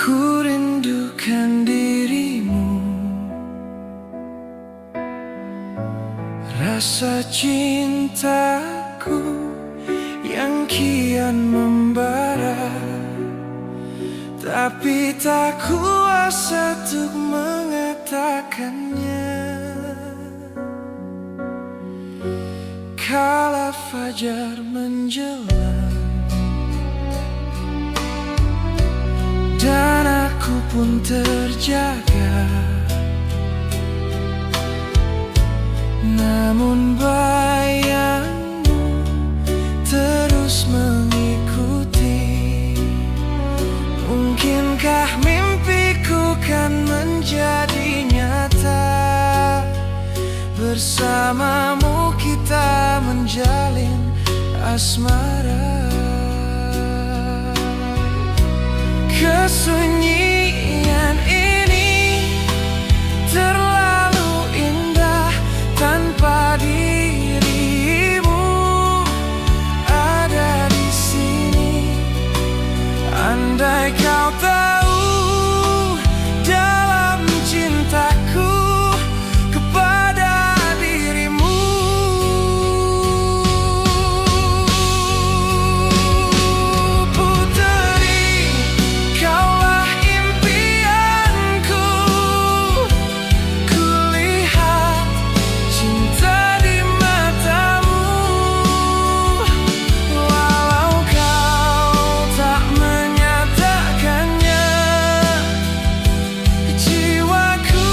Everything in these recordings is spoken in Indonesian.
Ku rindukan dirimu, rasa cintaku yang kian membara, tapi tak kuasa untuk mengatakannya. Kala fajar menjelang dan aku pun terjaga, namun bayangmu terus mengikuti. Mungkinkah mimpiku kan menjadi nyata? Bersamamu kita menjalin asmara. Kesunyian ini terlalu indah tanpa dirimu ada di sini. Andai kau tahu dalam cintaku kepada dirimu, puteri, kaulah impianku. Kulihat cinta di matamu, walau kau tak menyatakannya. Jiwaku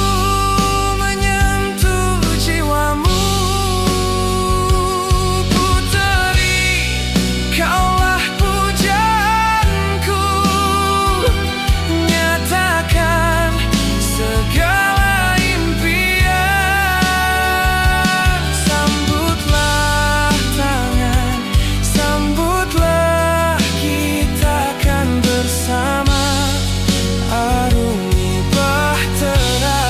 menyentuh jiwamu, puteri, kaulah pujaanku. Nyatakan segala impian. Sambutlah tangan, sambutlah, kita kan bersama arungi bahtera.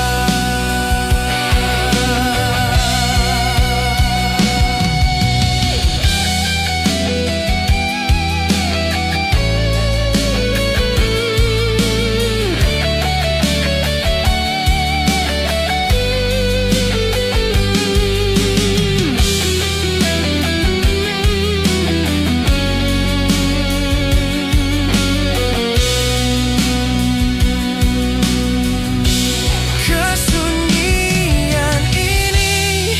Kesunyian ini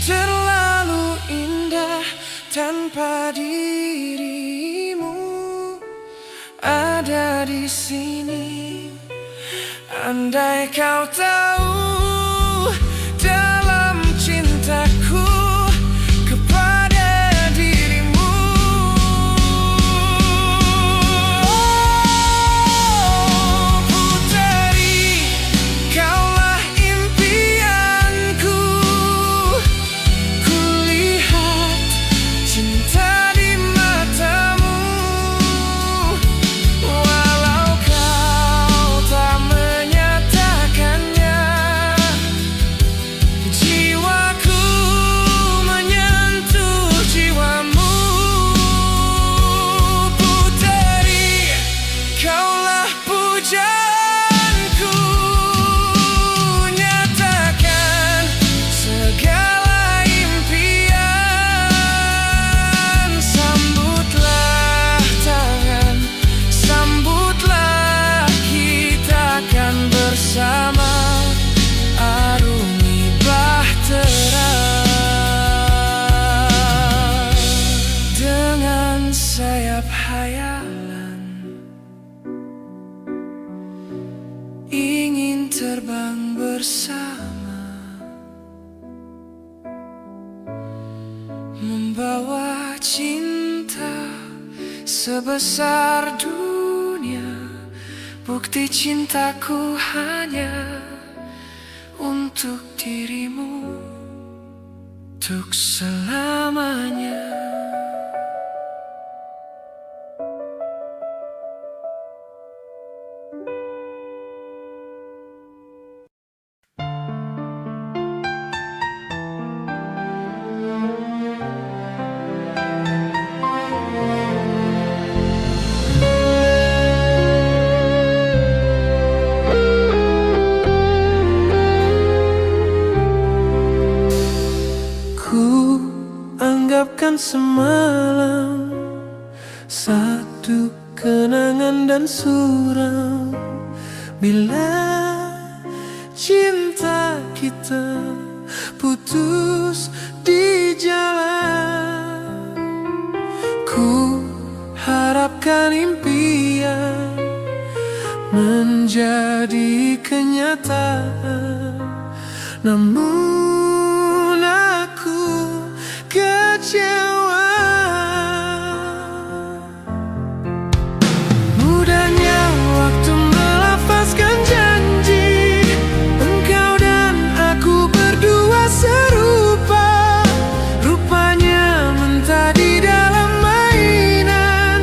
terlalu indah tanpa dirimu ada di sini. Andai kau tahu dalam cintaku kepada dirimu, puteri, kaulah impianku. Kulihat cinta di matamu, walau kau tak menyatakannya. Jiwaku menyentuh jiwamu, puteri, kaulah pujaanku. Nyatakan segala impian. Sambutlah tangan, sambutlah, kita kan bersama arungi bahtera. Dengan sayap hayalan ingin terbang bersama, membawa cinta sebesar dunia. Bukti cintaku hanya untuk dirimu, untuk selamanya. semalam, satu kenangan dan suram. Bila cinta kita putus di jalan, ku harapkan impian menjadi kenyataan. Namun aku kecewa. Mudahnya waktu melafazkan janji, engkau dan aku berdua serupa. Rupanya mentadi dalam mainan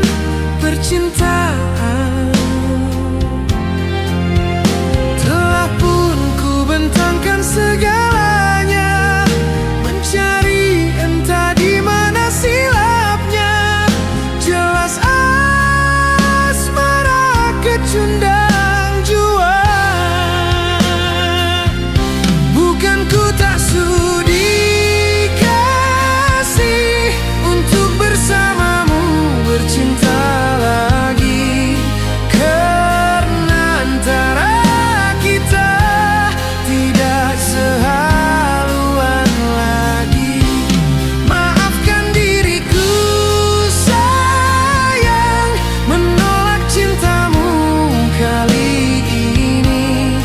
percintaan. Telah pun ku bentangkan segalanya, mencari entah di mana silapnya. Jelas asmara kecundang jua. Bukan ku tak sudi kasih untuk bersamamu bercinta lagi, karena antara kita tidak sehaluan lagi. Maafkan diriku sayang, menolak cintamu kali ini.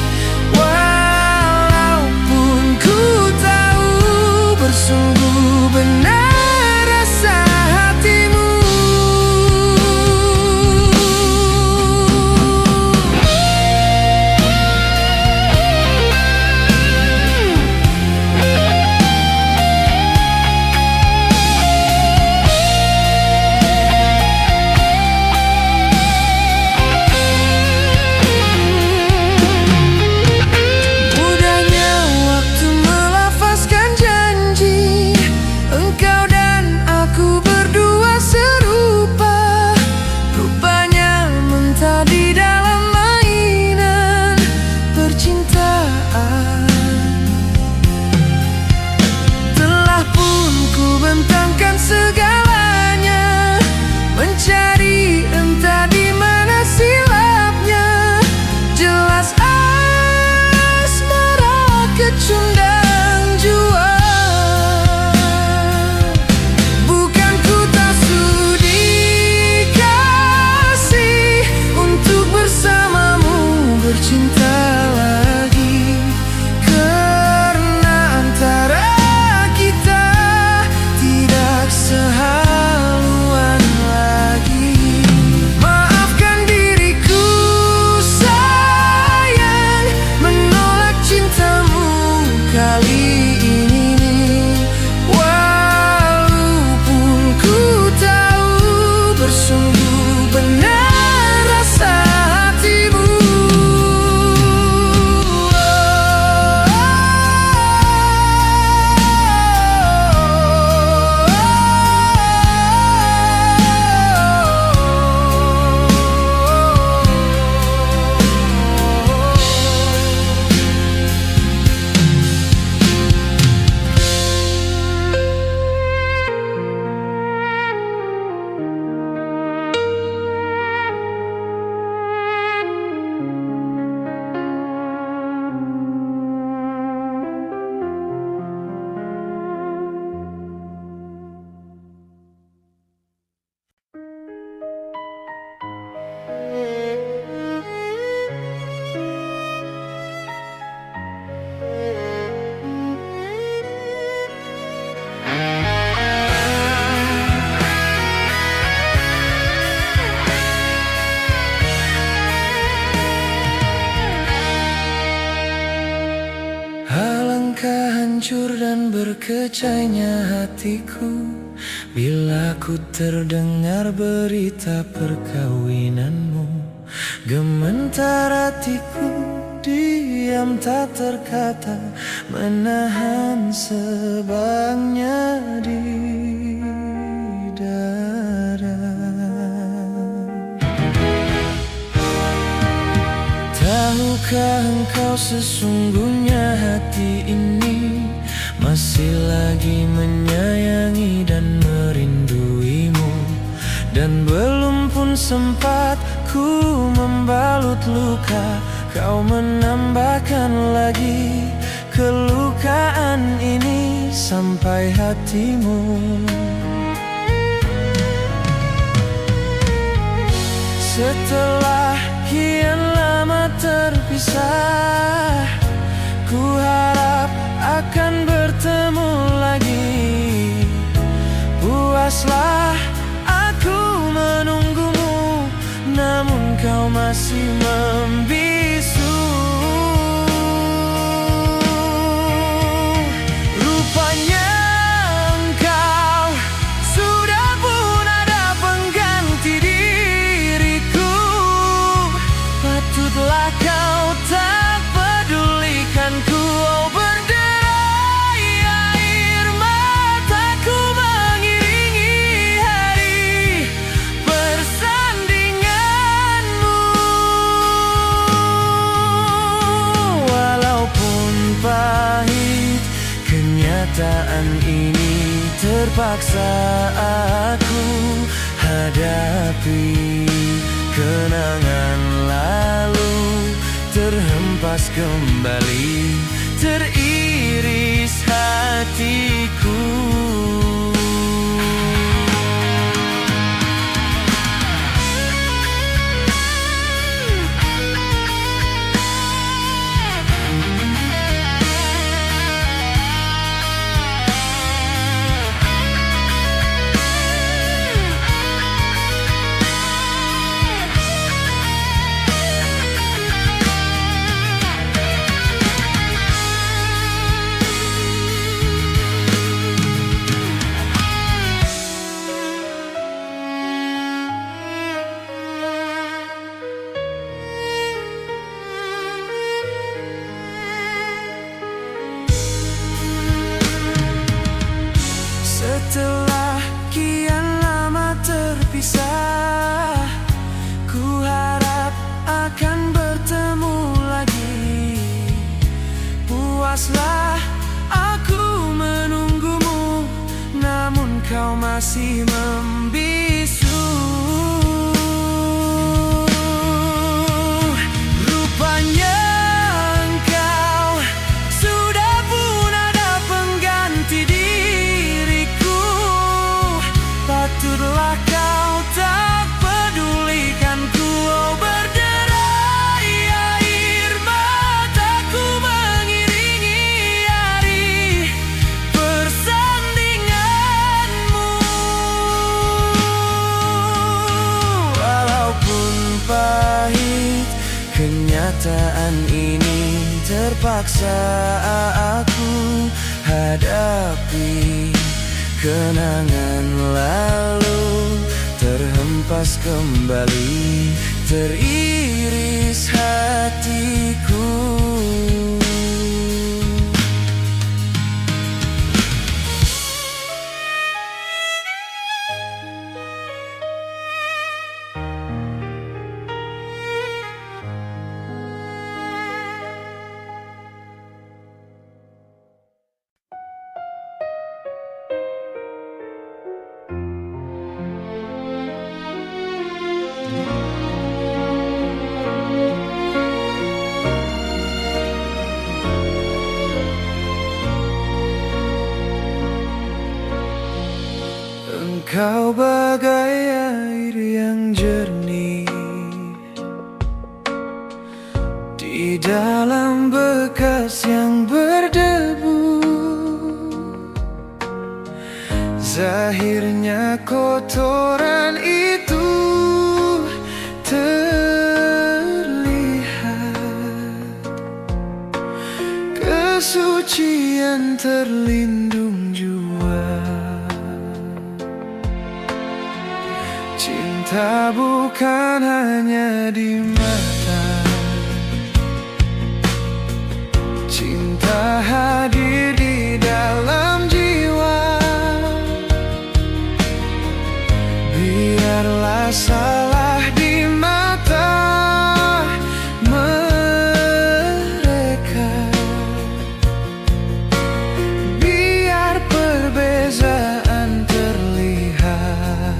Walaupun ku tahu bersungguh benar rasa hatimu. Mudahnya waktu melafazkan janji, engkau dan aku berdua serupa. Rupanya mentadi dalam mainan percintaan. Telah pun ku bentangkan segalanya, mencari entah di mana silapnya. Jelas asmara kecundang jua. Bukan ku tak sudi kasih untuk bersamamu bercinta lagi, karena antara kita tidak sehaluan lagi. Maafkan diriku sayang, menolak cintamu kali ini. Walaupun ku tahu bersungguh benar rasa hatimu. Alangkah hancur dan berkecainya hatiku bila ku terdengar berita perkawinanmu. Gementar hatiku, diam tak terkata, menahan sebangnya di dada. Tahukah engkau sesungguhnya hati ini masih lagi menyayangi dan merindu Dan belum pun sempat ku membalut luka, kau menambahkan lagi kelukaan ini sampai hatimu. Setelah kian lama terpisah, ku harap akan bertemu lagi. Puaslah aku menunggumu, namun kau masih membisu. Rupanya engkau sudah pun ada pengganti diriku. Patutlah kau tak pedulikanku. Oh, berderai air mataku mengiringi hari persandinganmu. Walaupun pahit kenyataan ini, terpaksa aku hadapi. Kenangan lalu terhempas kembali, teriris hatiku. Setelah kian lama terpisah, ku harap akan bertemu lagi. Puaslah aku menunggumu, namun kau masih membisu. Rupanya engkau sudah pun ada pengganti diriku. Patutlah kau tak pedulikanku. Oh, berderai air mataku mengiringi hari persandinganmu. Walaupun pahit kenyataan ini, terpaksa aku hadapi. Kenangan lalu terhempas kembali, teriris hatiku. Engkau bagai air yang jernih di dalam bekas yang berdebu. Zahirnya kotoran itu terlihat, kesucian terlindung jua. Cinta bukan hanya di mata, cinta hadir di dalam jiwa. Biarlah salah di mata mereka, biar perbedaan terlihat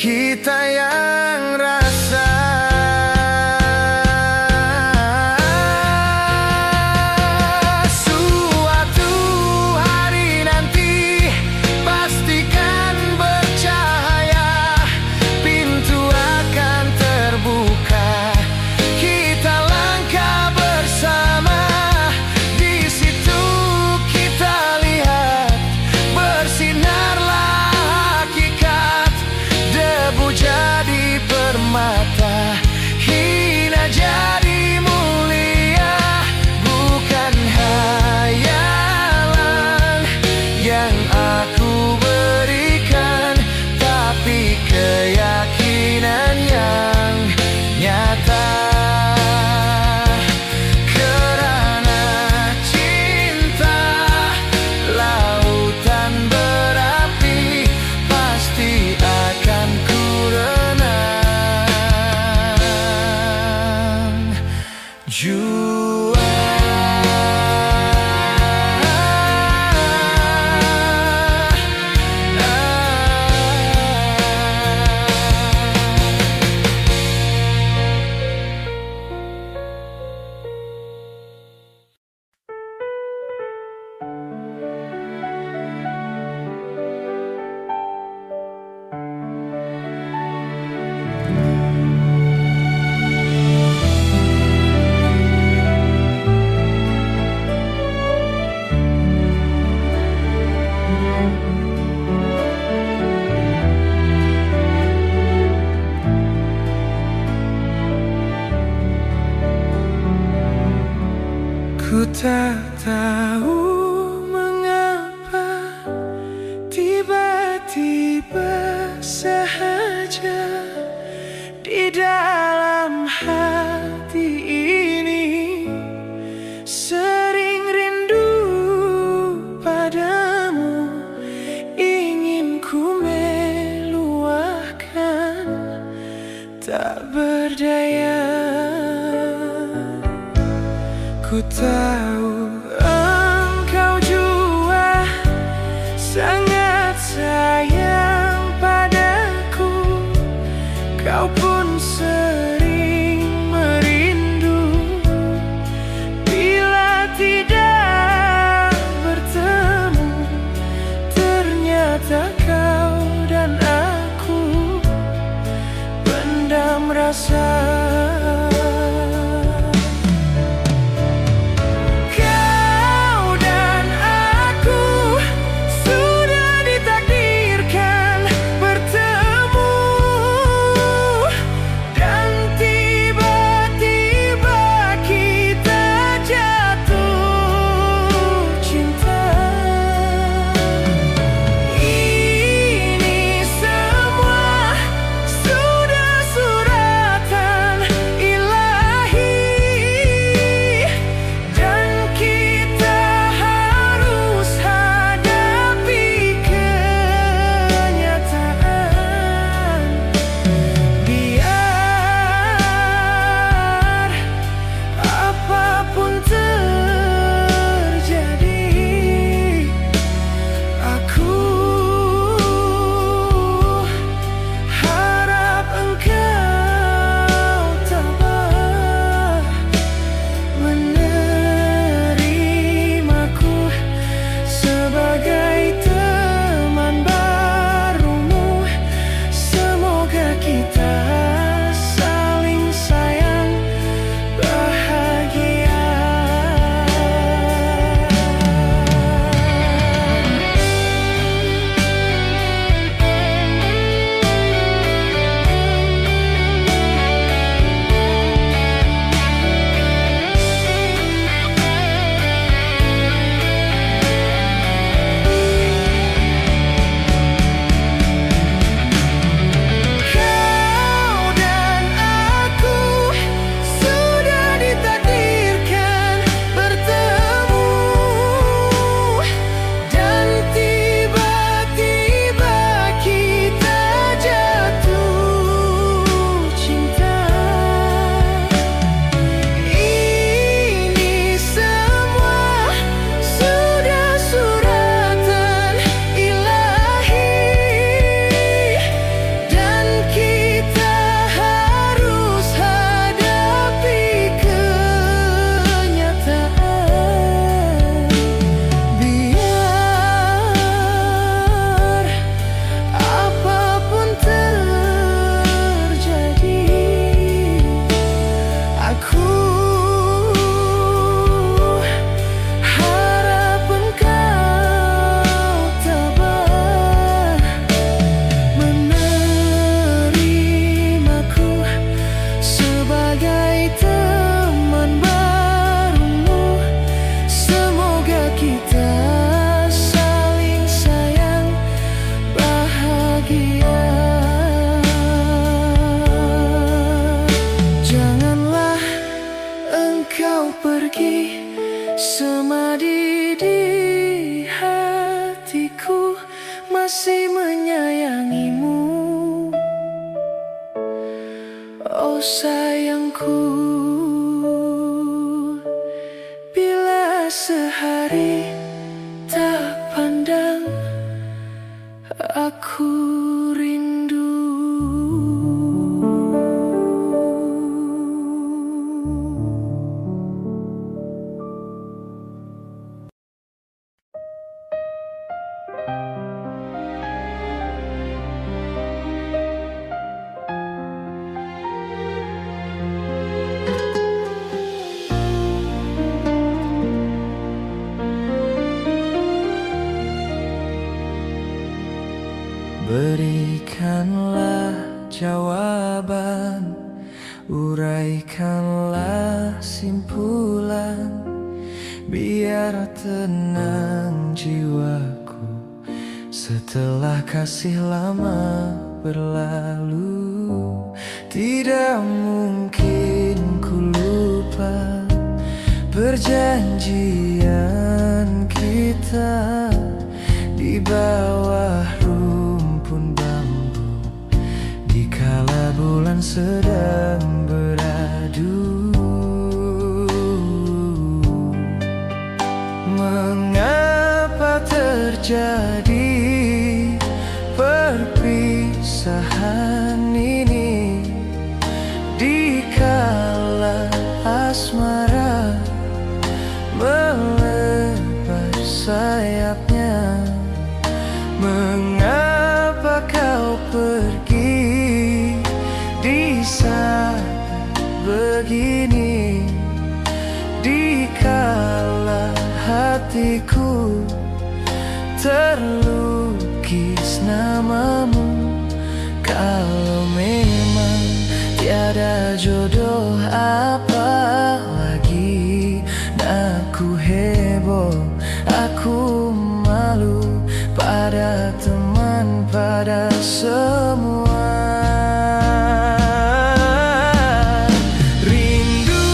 kita yang rasa. Suatu hari nanti pastikan bercahaya, pintu akan terbuka, kita langkah bersama. Di situ kita lihat bersinarlah hakikat, debu jadi permata, hina jadi mulia. Bukan hayalan yang aku berikan, tapi keyakinan yang nyata. Kerana cinta lautan berapi, pasti akan ku renang. Ku tak tahu mengapa tiba-tiba sahaja di dalam hati ini sering rindu padamu, ingin ku meluahkan, tak berdaya. Ku tahu engkau jua sangat sayang padaku, kau pun sering merindu. Bila tidak bertemu, ternyata kau dan aku pendam rasa. Sudah suratan sayangku, bila sehari tak pandang aku rindu. Berikanlah jawaban, uraikanlah simpulan, biar tenang jiwaku setelah kasih lama berlalu. Tidak mungkin ku lupa perjanjian kita di bawah rumpun bambu, dikala bulan sedang beradu. Mengapa terjadi perpisahan ini, dikala asmara melebar sayapnya? Mengapa kau pergi di saat begini, dikala hatiku terlukis namamu? Kalau memang tiada jodoh, apa lagi aku heboh, aku malu pada teman, pada semua. Rindu,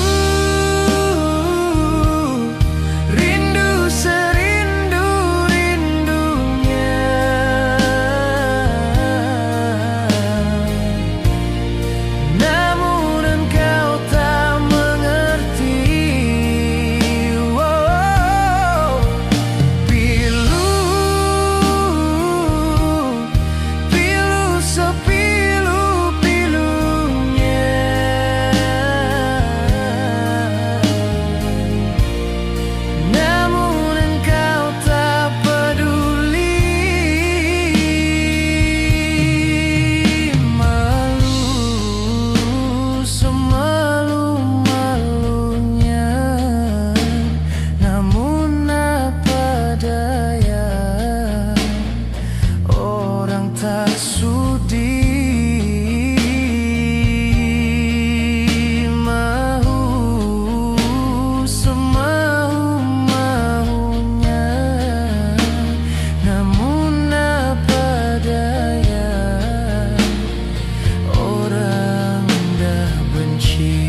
rindu serindu-rindunya, namun engkau tak mengerti. Wow. Pilu sepilu-pilunya, namun engkau tak peduli. Malu semalu-malunya, namun apa daya, orang tak sudi. Mahu semau-maunya, namun apa daya, orang dah benci.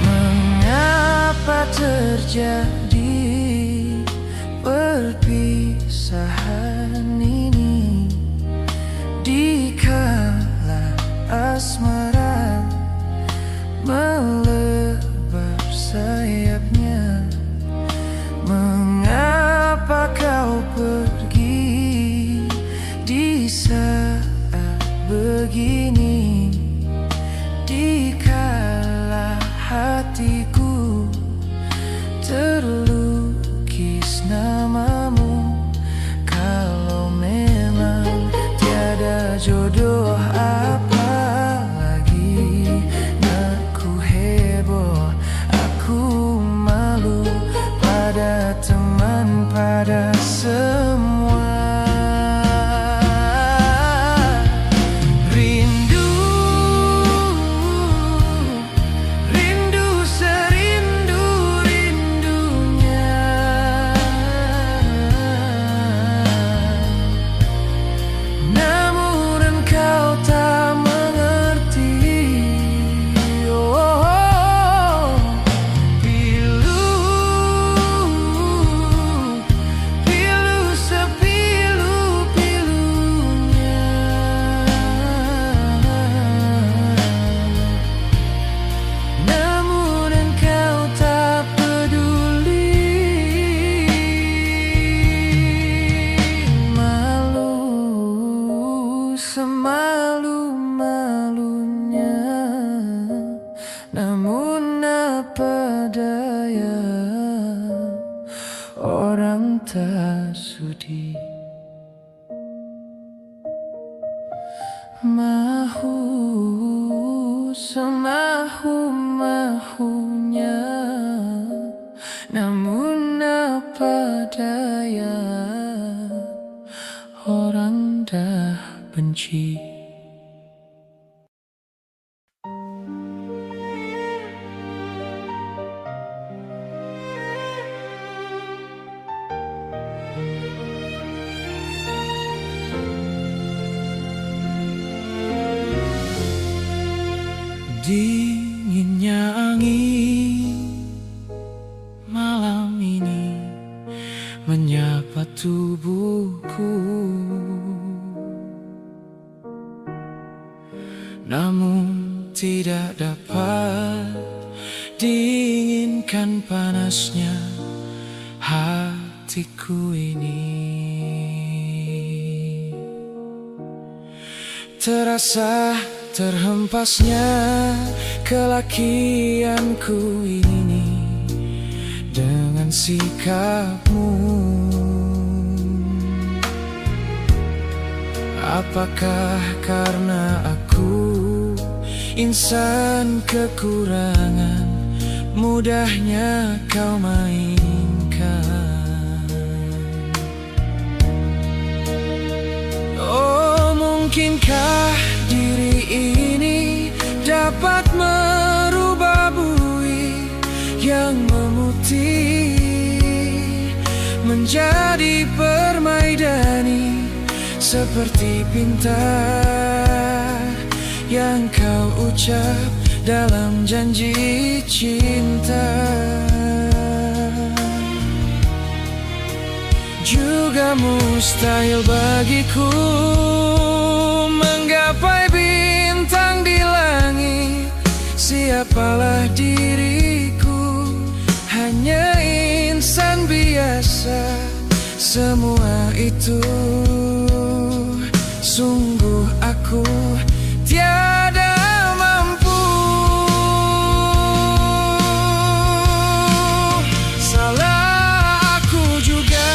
Mengapa terjadi perpisahan ini, dikala asmara melebar sayapnya? Mengapa kau pergi di saat begini, dikala hatiku terlukis namamu? Kalau memang tiada jodoh, apa lagi aku heboh, aku malu pada teman, pada semua. Rindu, rindu serindu-rindunya, orang tak sudi. Mahu semahu-mahunya, namun apa daya, orang dah benci. Dinginnya angin malam ini menyapa tubuhku, namun tidak dapat diinginkan panasnya hatiku ini. Terasa terhempasnya kelakianku ini dengan sikapmu. Apakah karena aku insan kekurangan, mudahnya kau mainkan? Oh, mungkinkah diri ini dapat merubah bui yang memutih menjadi permaidani, seperti pinta yang kau ucap dalam janji cinta. Juga mustahil bagiku menggapai bintang di langit. Siapalah diriku, hanya insan biasa. Semua itu sungguh aku tiada mampu. Salah aku juga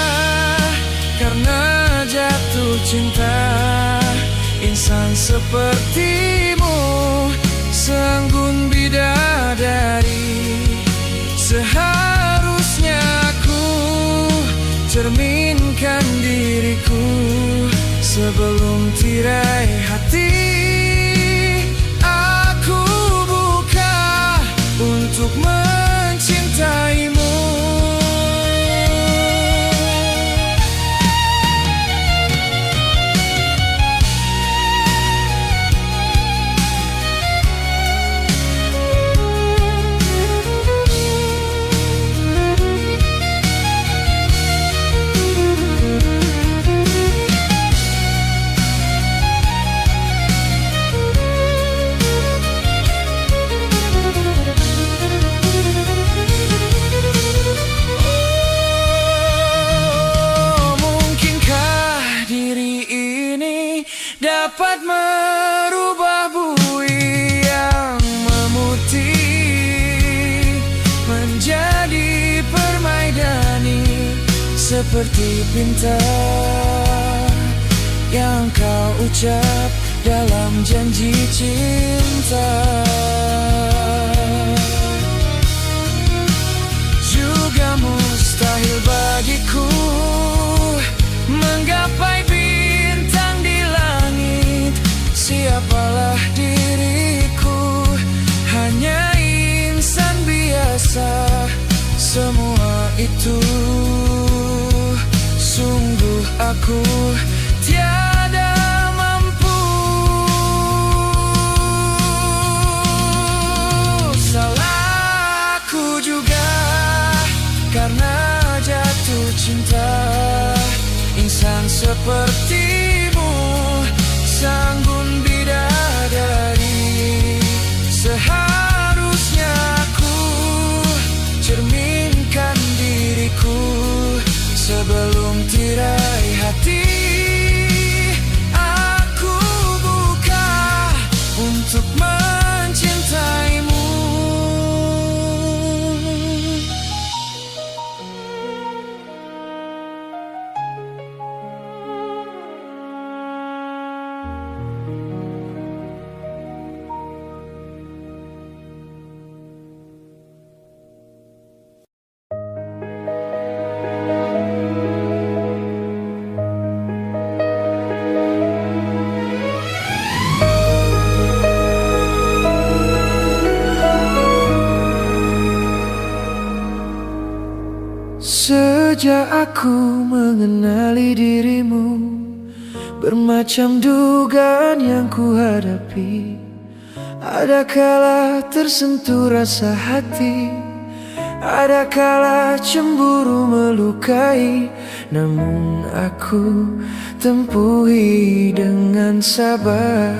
karena jatuh cinta. Insan sepertimu, seanggun bidadari, seharusnya aku cerminkan diriku sebelum tirai hati aku buka untuk mencintaimu. Dapat merubah bui yang memutih menjadi permaidani, seperti pinta yang kau ucap dalam janji cinta. Juga mustahil bagiku menggapai bintang di langit. Siapalah diriku, hanya insan biasa. Semua itu sungguh aku tiada mampu. Salah aku juga karena jatuh cinta. Insan sepertimu, seanggun bidadari, seharusnya aku cerminkan diriku sebelum tirai hati aku buka untuk mencintaimu. Sejak aku mengenali dirimu, bermacam dugaan yang ku hadapi. Ada kala tersentuh rasa hati, ada kala cemburu melukai. Namun aku tempuhi dengan sabar.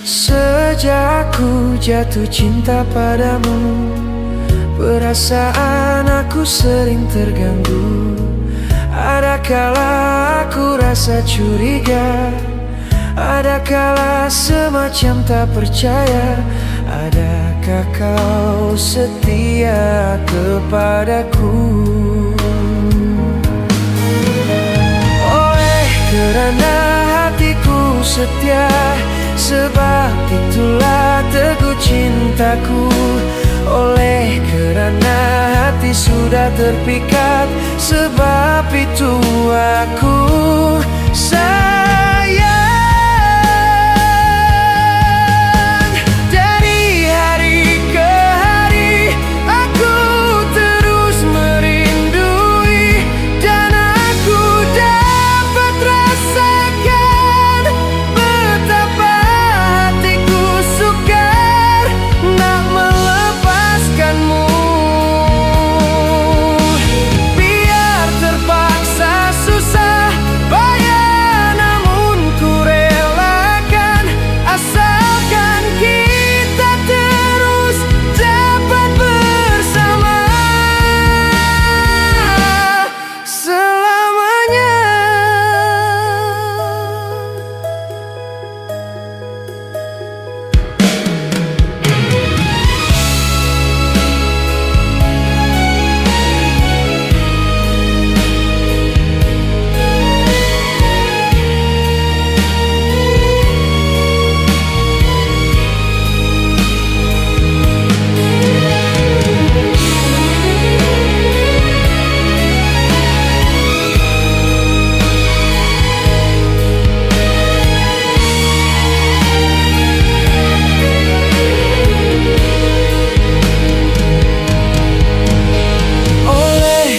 Sejak aku jatuh cinta padamu, perasaan aku sering terganggu. Ada kala aku rasa curiga, ada kala semacam tak percaya. Adakah kau setia kepadaku? Oleh kerana hatiku setia, sebab itulah teguh cintaku. Oleh kerana hati sudah terpikat, sebab itu aku sayang. Dari hari ke hari aku terus merindui, dan aku dapat rasakan betapa hatiku sukar nak melepaskanmu. Biar terpaksa susah payah, namun ku relakan, asalkan kita terus dapat bersama selamanya.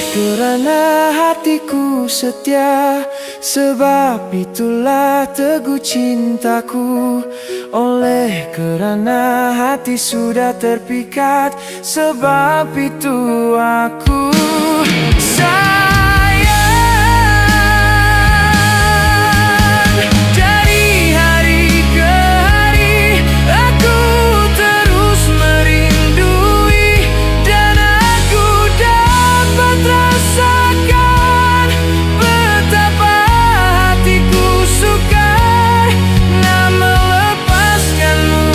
Kerana hatiku setia, sebab itulah teguh cintaku. Oleh kerana hati sudah terpikat, sebab itu aku sayang. Dari hari ke hari aku terus merindui, dan aku dapat rasakan betapa hatiku sukar nak melepaskanmu.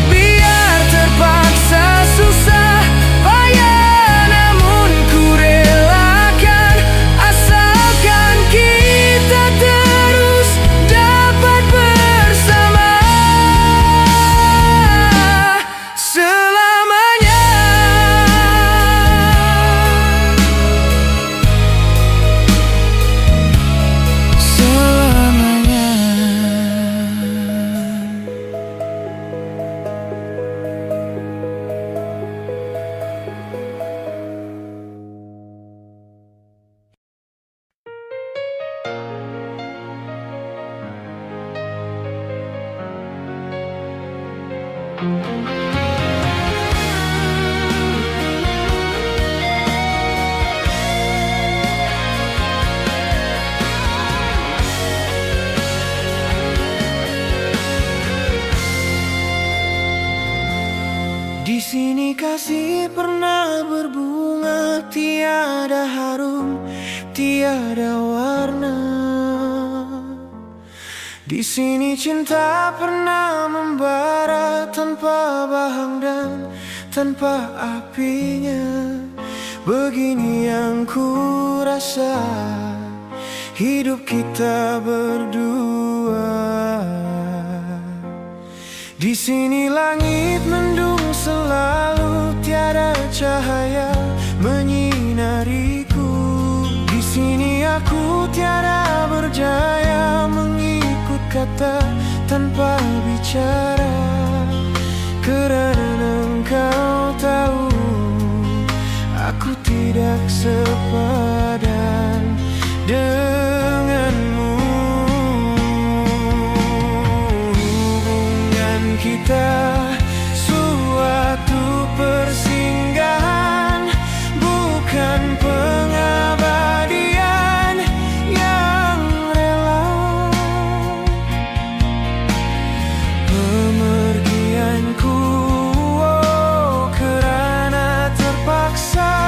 Biar terpaksa susah payah, namun ku relakan, asalkan kita terus dapat bersama selamanya. Selamanya. Di sini kasih pernah berbunga, tiada harum, tiada warna. Di sini cinta pernah membara tanpa bahang dan tanpa apinya. Begini yang ku rasa hidup kita berdua. Di sini langit mendung selalu, tiada cahaya menyinariku. Di sini aku tiada berjaya mengikut kata tanpa bicara, kerana engkau tak Aku tidak sepadan denganmu. Hubungan kita suatu persinggahan, bukan pengabadian yang rela. Pemergianku kerana terpaksa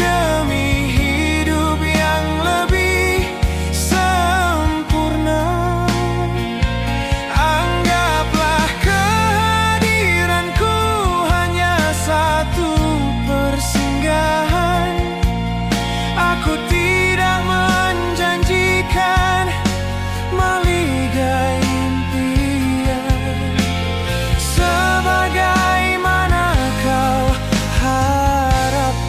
demi hidup yang lebih sempurna. Anggaplah kehadiranku hanya satu persinggahan. Aku tidak menjanjikan maligai impian sebagaimana kau harapkan.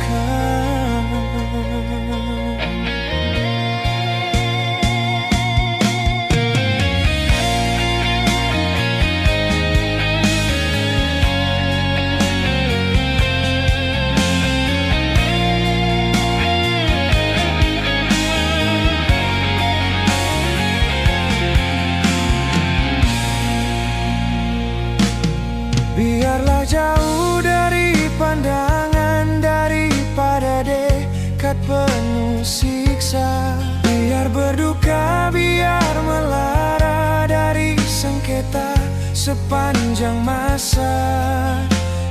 Biarlah jauh dari pandangan daripada dekat penuh siksa. Biar berduka, biar melara dari sengketa sepanjang masa.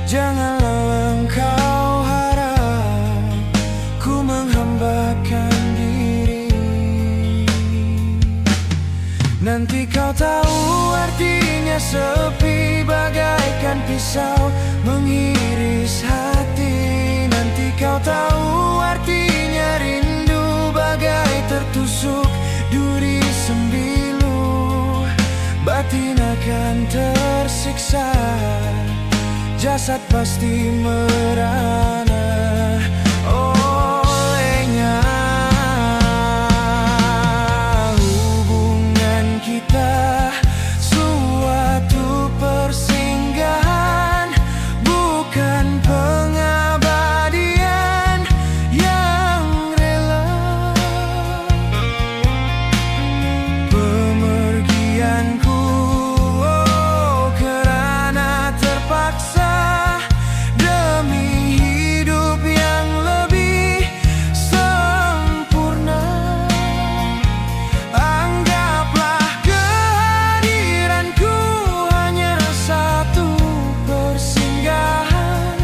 Janganlah engkau harap ku menghambakan diri. Nanti kau tahu artinya sepi bagaikan pisau mengiris hati. Nanti kau tahu artinya rindu bagai tertusuk duri sembilu. Batin akan tersiksa, jasad pasti merana olehnya. Hubungan kita suatu persinggahan, bukan pengabadian yang rela. Pemergianku kerana terpaksa demi hidup yang lebih sempurna. Anggaplah kehadiranku hanya satu persinggahan.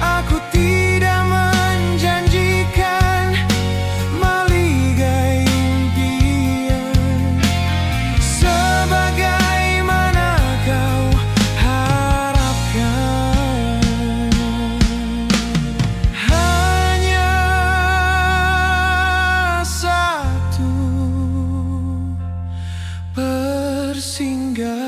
Aku tidak menjanjikan maligai impian sebagaimana kau harapkan. Hanya satu persinggahan.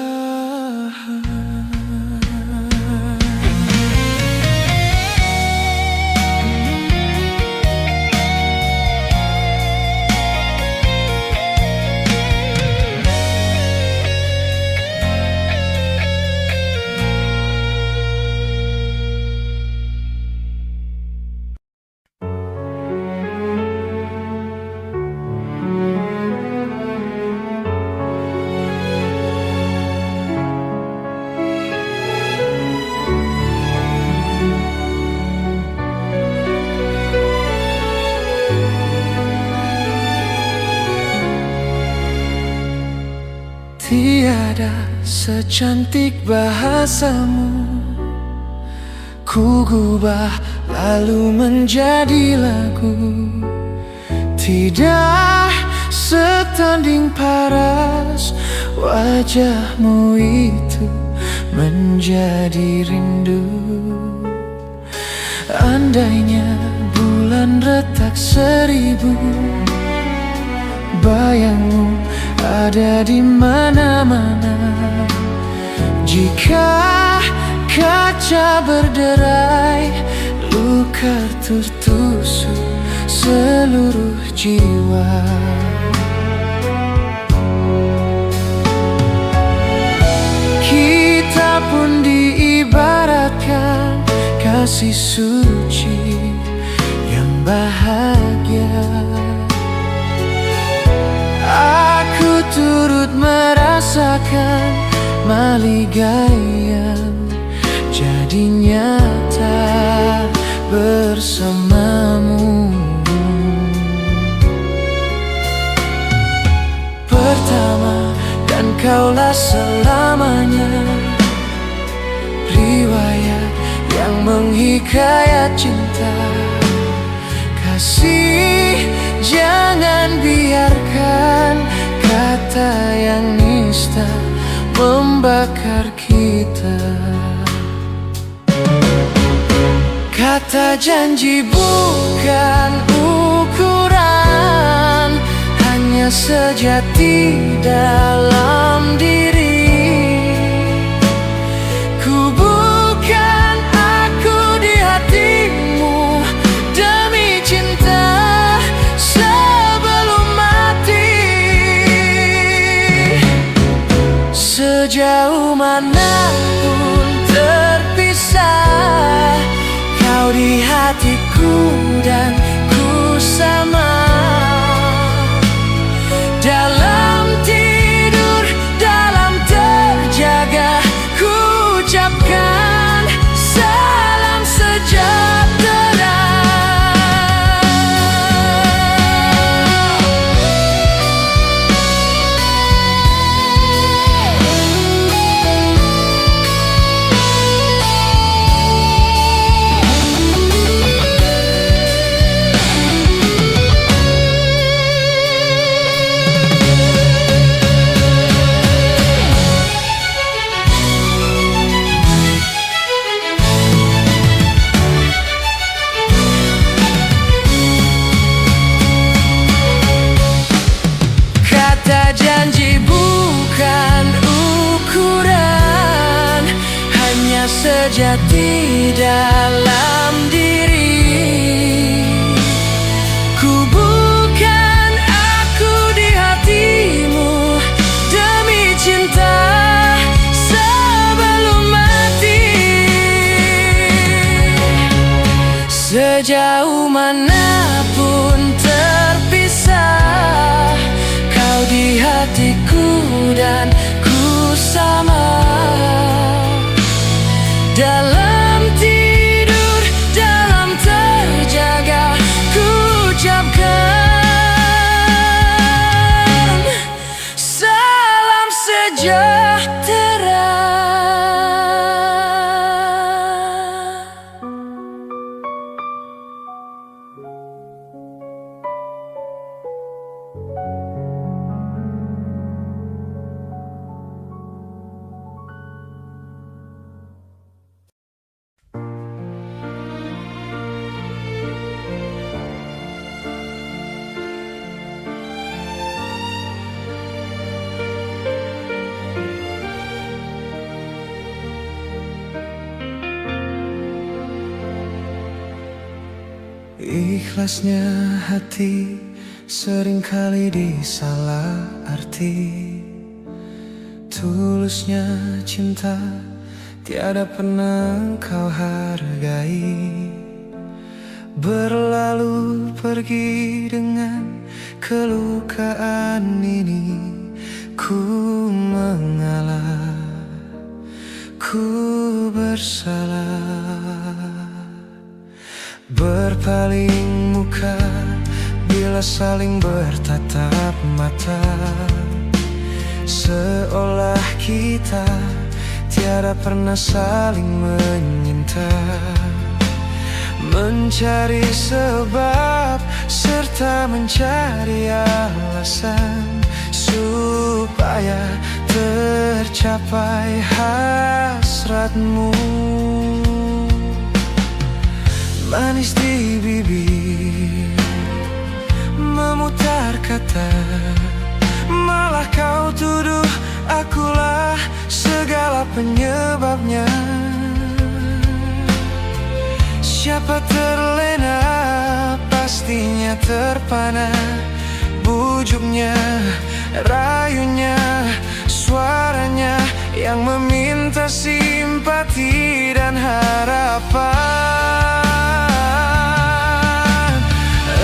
Tiada secantik bahasamu ku gubah lalu menjadi lagu. Tidak setanding paras wajahmu itu menjadi rindu. Andainya bulan retak 1000, bayangmu ada di mana-mana. Jika kaca berderai, luka tertusuk seluruh jiwa. Kita pun diibaratkan kasih suci merasakan maligai yang jadi nyata bersamamu. Pertama dan kaulah selamanya, riwayat yang menghikayat cinta. Kasih, jangan biarkan kata yang nista membakar kita. Kata janji bukan ukuran, hanya sejati dalam diri. Ku bukan aku di hatimu demi cinta sebelum mati. Sejauh manapun terpisah, kau di hatiku dan ku sama. Dalam tidur, dalam terjaga, ku ucapkan salam sejahtera. Janji bukan ukuran, hanya sejati dalam diri. Ku bukan aku di hatimu demi cinta sebelum mati. Sejauh manapun terpisah, kau di hatiku dan ku sama. Dalam tidur, dalam terjaga, ku ucapkan salam sejahtera. Ikhlasnya hati seringkali disalah arti. Tulusnya cinta tiada pernah kau hargai. Berlalu pergi dengan kelukaan ini. Ku mengalah, ku bersalah. Berpaling muka bila saling bertatap mata, seolah kita tiada pernah saling menyinta. Mencari sebab serta mencari alasan supaya tercapai hasratmu. Manis di bibir memutar kata, malah kau tuduh akulah segala penyebabnya. Siapa terlena pastinya terpana. Bujuknya, rayunya, suaranya yang meminta simpati dan harapan.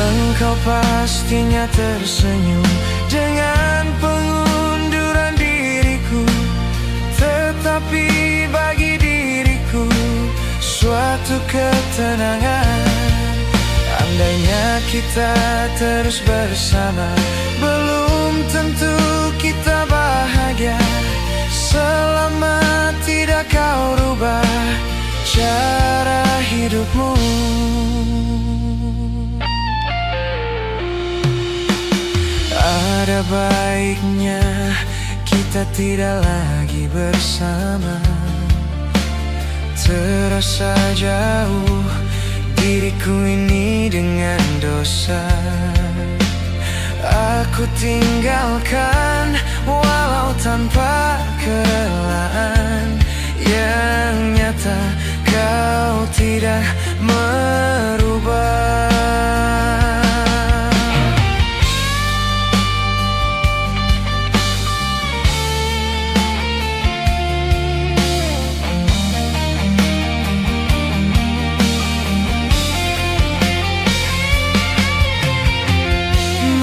Engkau pastinya tersenyum dengan pengunduran ketenangan. Andainya kita terus bersama, belum tentu kita bahagia. Selama tidak kau rubah cara hidupmu. Ada baiknya kita tidak lagi bersama. Terasa jauh diriku ini dengan dosa. Aku tinggalkan walau tanpa kerelaan. Yang nyata kau tidak merubah.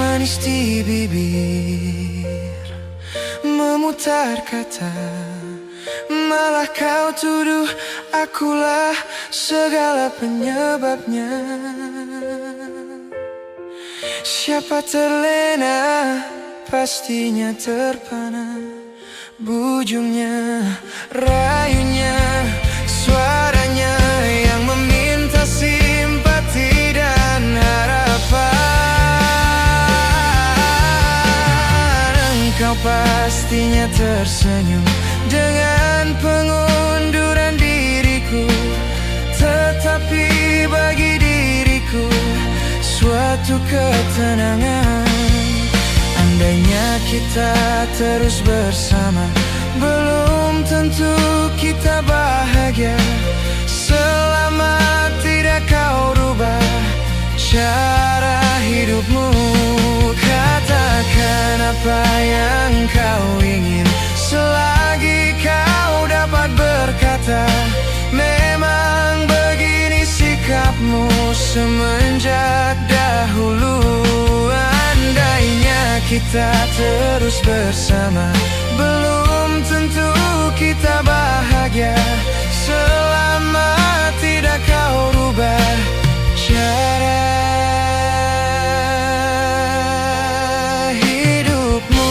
Manis di bibir, memutar kata, malah kau tuduh akulah segala penyebabnya. Siapa terlena pastinya terpana. Bujungnya, rayunya, suaranya yang meminta simpati dan harapan. Kau pastinya tersenyum dengan pengunduran diriku. Tetapi bagi diriku suatu ketenangan. Andainya kita terus bersama, belum tentu kita bahagia. Selama tidak kau rubah cara hidupmu. Katakan apa yang kau ingin selagi kau dapat berkata. Memang begini sikapmu semenjak dahulu. Andainya kita terus bersama, belum tentu kita bahagia. Selama tidak kau rubah cara hidupmu.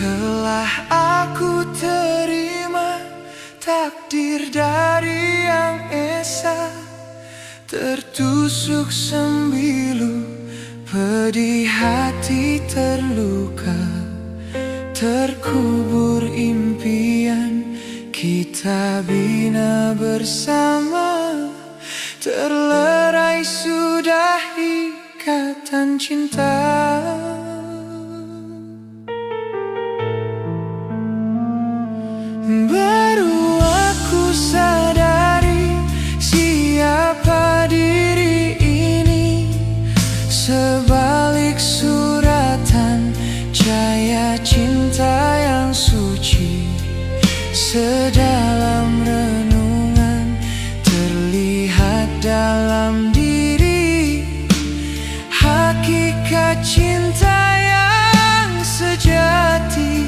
Telah aku terima takdir dari Yang Esa. Tertusuk sembilu, pedih hati terluka. Terkubur impian kita bina bersama. Terlerai sudah ikatan cinta. Baru aku sadari siapa diri ini. Sebalik suratan cahaya cinta yang suci. Sedalam renungan terlihat dalam diri. Hakikat cinta yang sejati.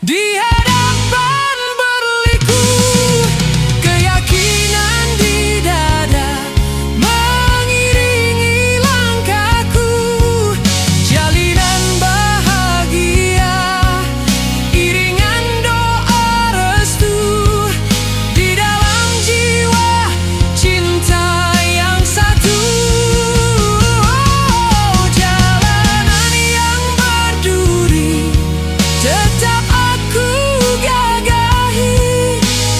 Di hadapan berliku, keyakinan di dada mengiringi langkahku. Jalinan bahagia, iringan doa restu, di dalam jiwa cinta yang satu. Jalanan yang berduri tetap aku gagahi,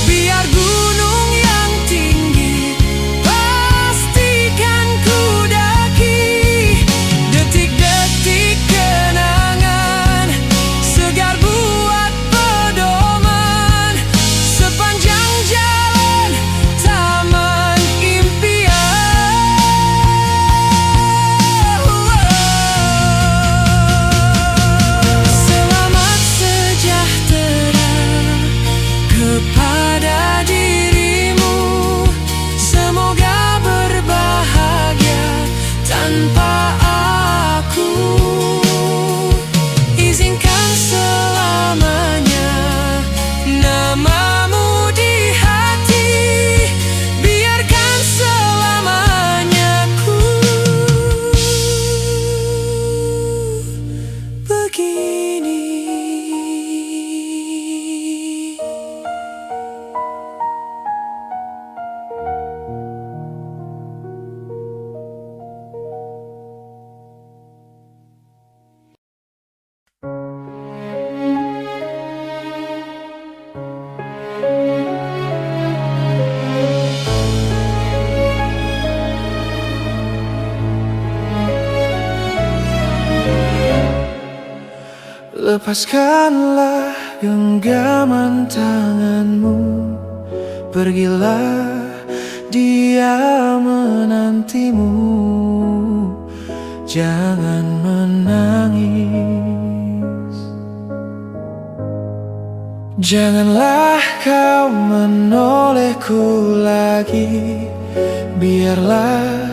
biar gunung yang tinggi pastikan ku daki. Detik-detik kenangan segar buat pedoman sepanjang jalan taman impian. Selamat sejahtera kepada dirimu, semoga berbahagia tanpa aku. Izinkan selamanya namamu di hati, biarkan selamanya ku begini. Lepaskanlah genggaman tanganmu, pergilah, dia menantimu. Jangan menangis, janganlah kau menolehku lagi. Biarlah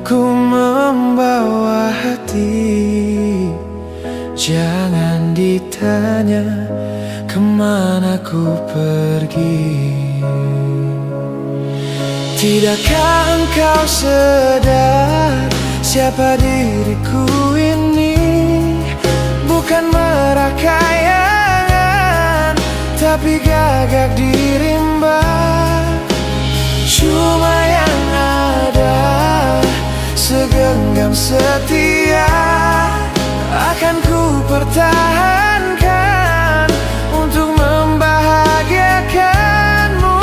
ku membawa hati. Jangan ditanya kemana ku pergi. Tidakkah engkau sadar siapa diriku ini? Bukan merakayangan, tapi gagak di rimba. Cuma yang ada segenggam setia akan ku pertahankan untuk membahagiakanmu.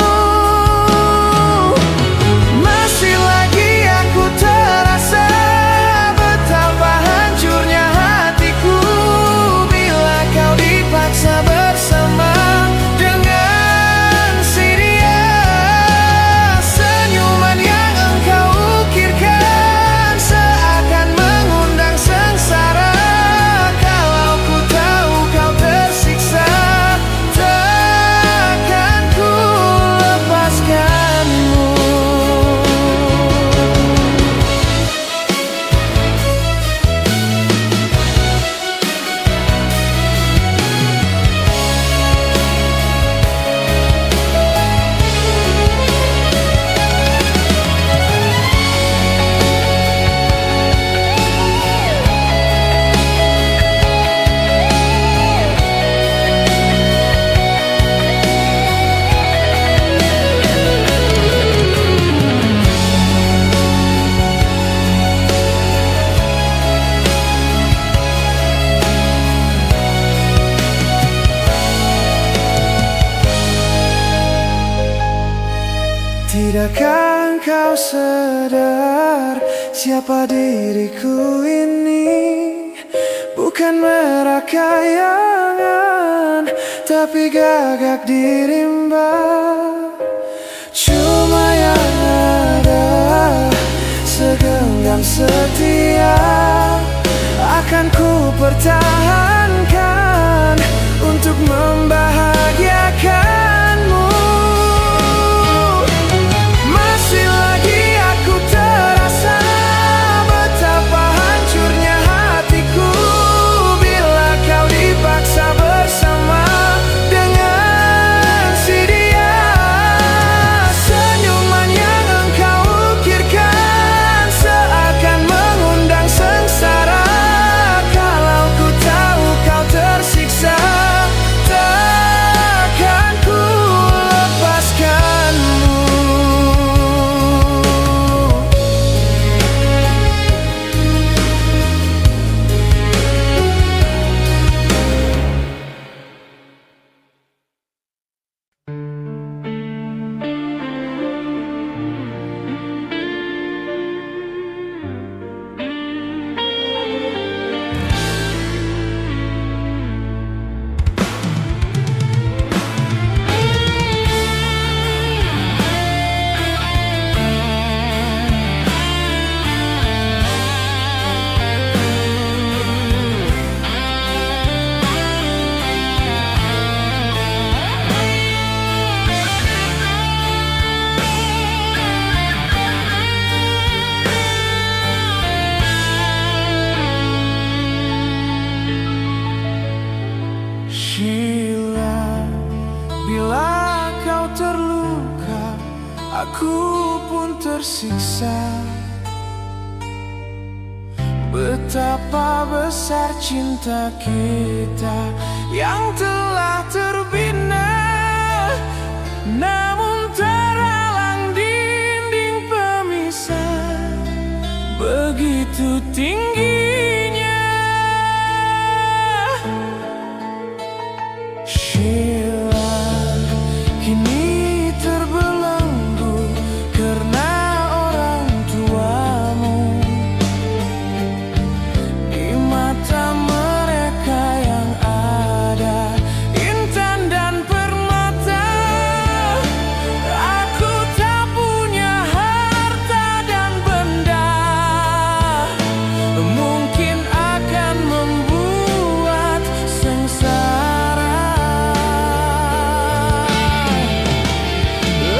Masih lagi aku terasa betapa hancurnya hatiku bila kau dipaksa bersama dengan si dia. Senyuman yang engkau ukirkan seakan mengundang sengsara. Tidakkah engkau sadar siapa diriku ini? Bukan merakayangan, tapi gagak di rimba. Cuma yang ada segenggam setia akan ku pertahankan untuk membahagiakanmu. Masih lagi aku terasa betapa hancurnya hatiku bila kau dipaksa bersama aku pun tersiksa. Betapa besar cinta kita yang telah terbina, namun terhalang dinding pemisah begitu tingginya. Sheila, kini terbelenggu karena orang tuamu. Di mata mereka yang ada intan dan permata, aku tak punya harta dan benda, mungkin akan membuat sengsara.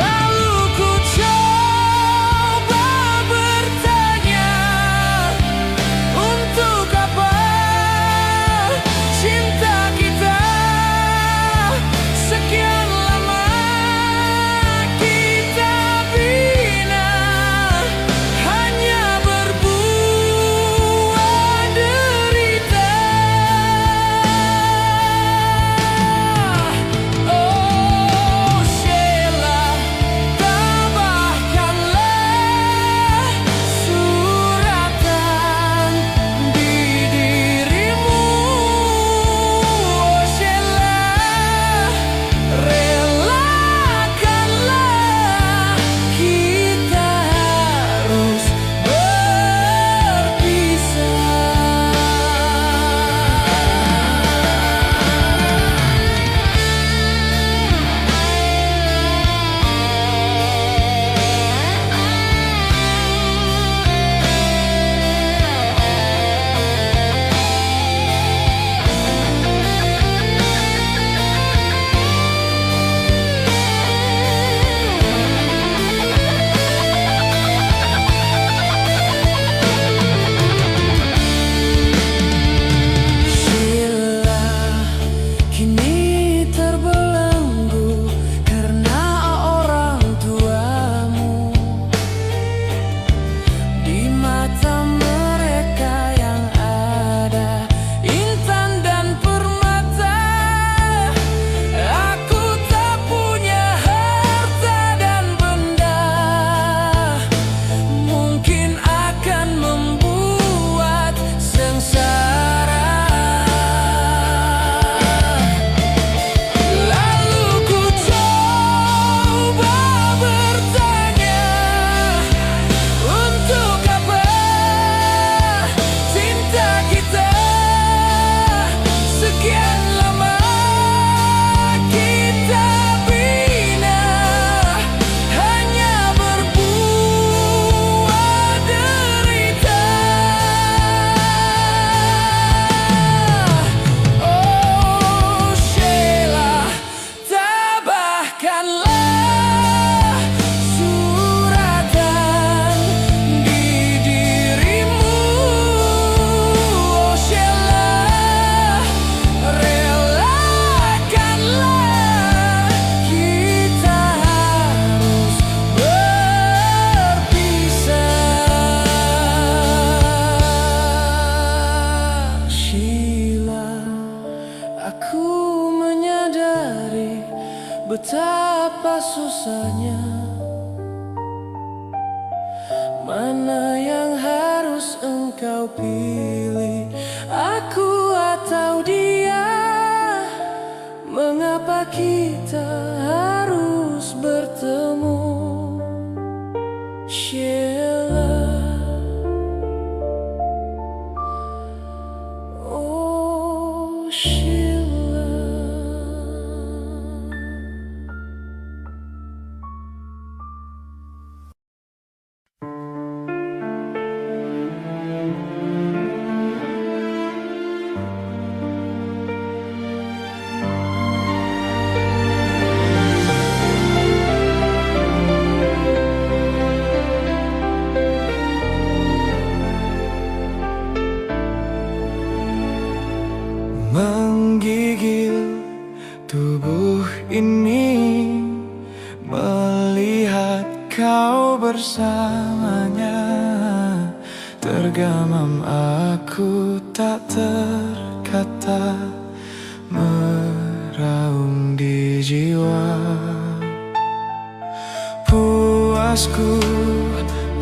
Lalu ku coba bertanya, untuk apa cinta kita sekian lama kita bina, hanya berbuat derita. Oh Sheila, tambahkanlah suratan di dirimu. Oh Sheila, relakanlah kita harus Sheila, kini terbelenggu karena orang tuamu. Di mata mereka yang ada intan dan permata, aku tak punya harta dan benda, mungkin akan membuat sengsara. Lalu ku coba bertanya, untuk apa cinta kita sekian lama kita bina, hanya berbuat derita. Oh Sheila, tambahkanlah suratan di dirimu. Oh Sheila, relakanlah kita harus berpisah. Sheila, aku menyadari betapa susahnya, mana yang harus engkau pilih, aku atau dia. Mengapa kita harus bertemu? Sheila, oh Sheila. kau bersamanya. Tergamam aku tak terkata, meraung di jiwa. Puasku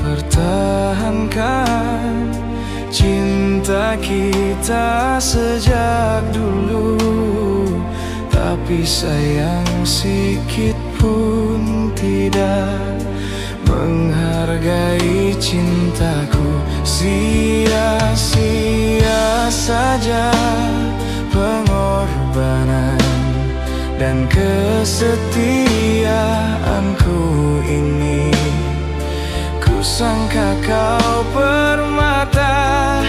pertahankan cinta kita sejak dulu, tapi sayang sikit pun tidak menghargai cintaku. Sia-sia saja pengorbanan dan kesetiaanku ini. Kusangka kau permata,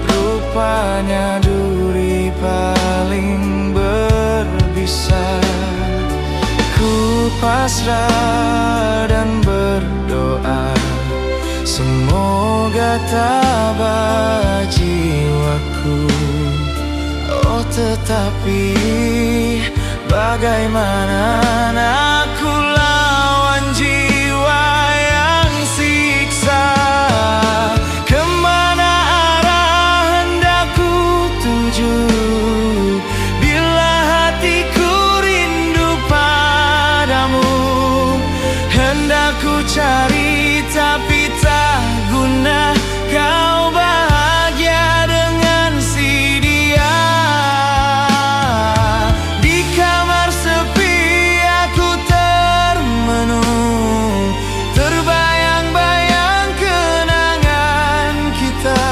rupanya duri paling berbisa. Ku pasrah dan berdoa, semoga tabah jiwaku. Oh tetapi bagaimana aku lawan jiwa yang siksa? Kemana arah hendak ku tuju bila hatiku rindu padamu? Hendak ku cari tapi tak guna, kau bahagia dengan si dia. Di kamar sepi aku termenung, terbayang-bayang kenangan kita.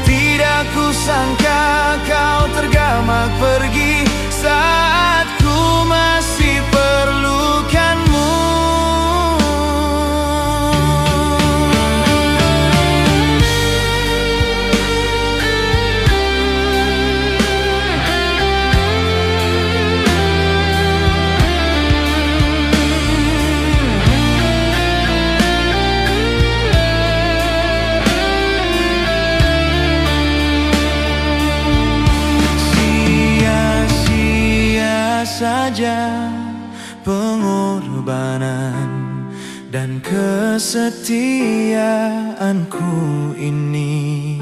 Tidak kusangka kau tergamak pergi saat ku masih perlukanmu. Saja pengorbanan dan kesetiaanku ini.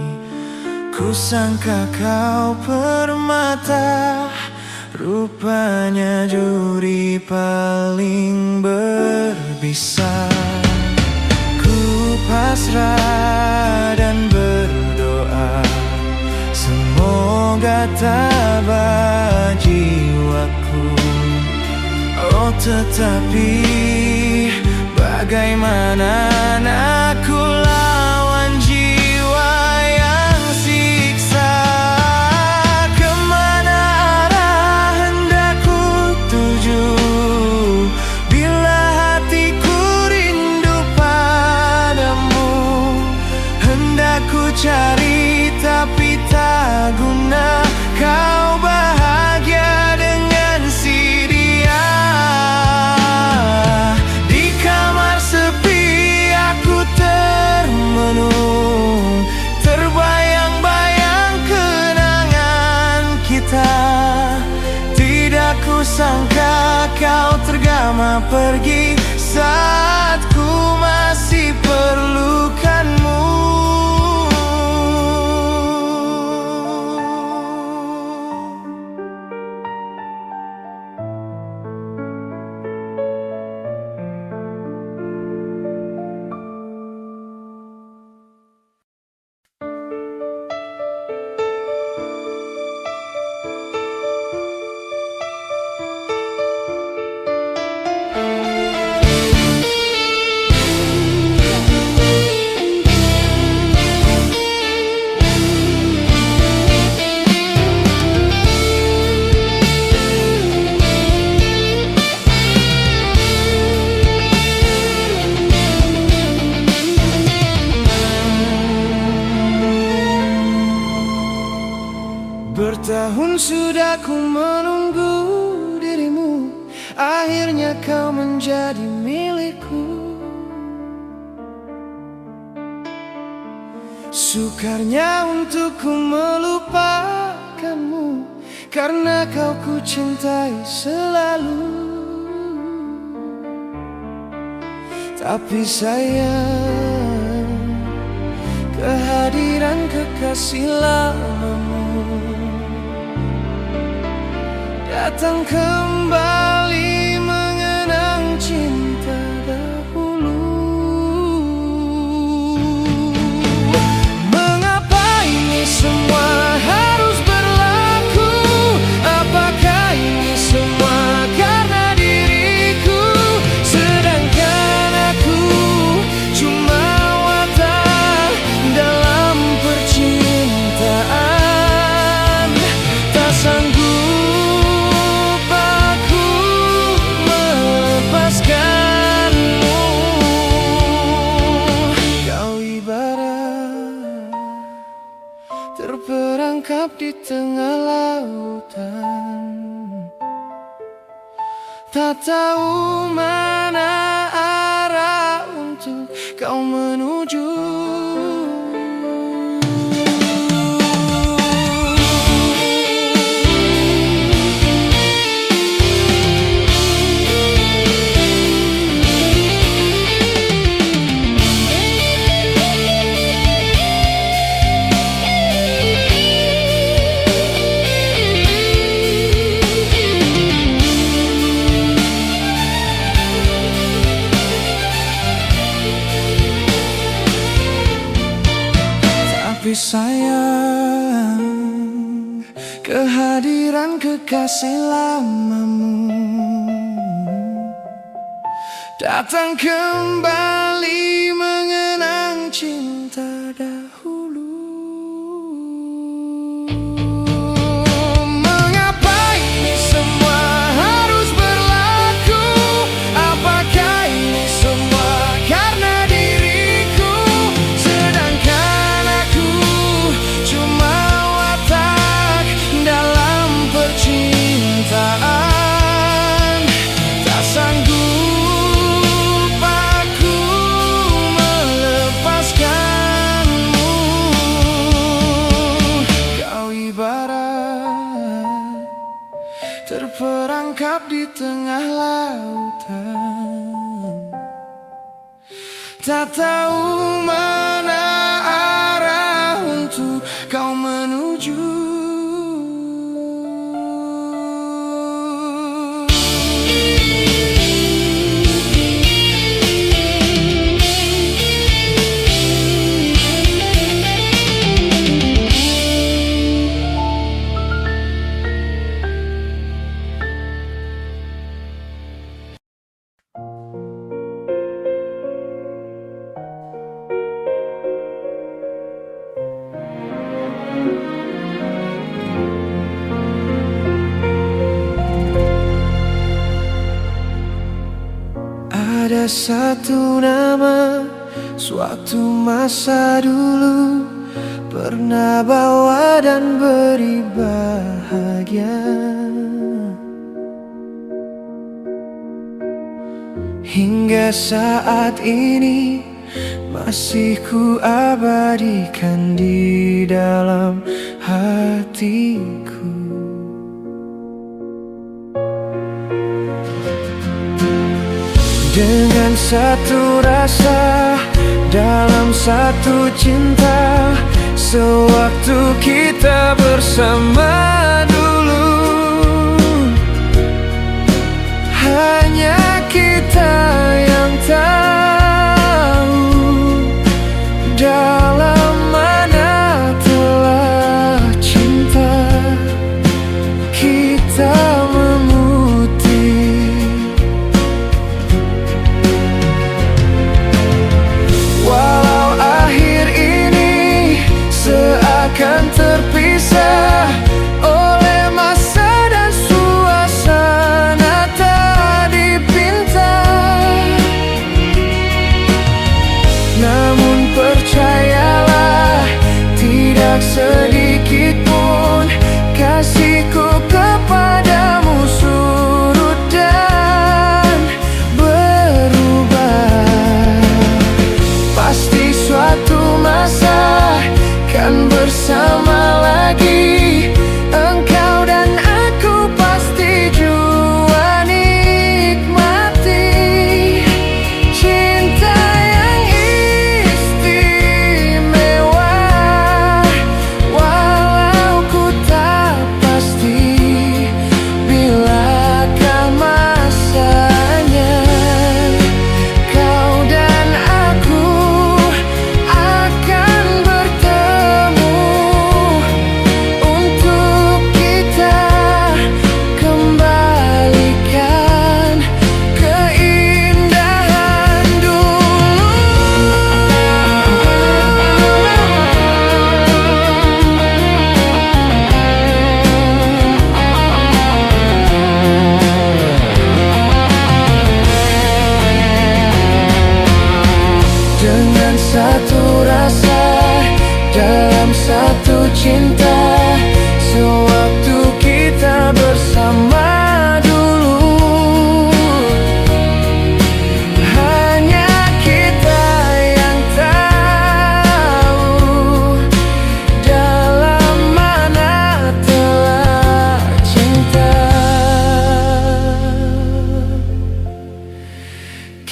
Kusangka kau permata, rupanya juri paling berbisa. Ku pasrah dan berdoa, semoga tabah jiwaku. Oh tetapi bagaimana aku lawan jiwa yang siksa? Kemana arah hendak ku tuju bila hatiku rindu padamu? Hendak ku cari tapi tak guna, kau bahagia dengan si dia. Di kamar sepi aku termenung, terbayang-bayang kenangan kita. Tidak kusangka kau tergama pergi saat ku masih perlukanmu. Bertahun sudah ku menunggu dirimu, akhirnya kau menjadi milikku. Sukarnya untukku melupakanmu, karena kau ku cintai selalu. Tapi sayang, kehadiran kekasih lamamu datang kembali mengenang cinta dahulu. Mengapa ini semua harus berlaku? Apakah ini semua karena diriku? Sedangkan aku cuma watak dalam percintaan. Tak sanggup aku melepaskanmu. Kau ibarat terperangkap di tengah lautan, tak tahu mana arah untuk kau menuju. Tapi sayang, kehadiran kekasih lamamu datang kembali mengenang cinta dahulu. Mengapa ini semua harus berlaku? Apakah ini semua karena diriku? Sedangkan aku cuma watak dalam percintaan. Tak sanggup aku melepaskanmu. Kau ibarat terperangkap di tengah lautan, tak tahu mana arah untuk kau menuju. Ada satu nama, suatu masa dulu pernah bawa dan beri bahagia. Hingga saat ini masih ku abadikan di dalam hatiku. Dengan satu rasa, dalam satu cinta, sewaktu kita bersama dulu, hanya kita yang tahu dalam mana telah cinta kita memutih. Walau akhir ini seakan terpisah oleh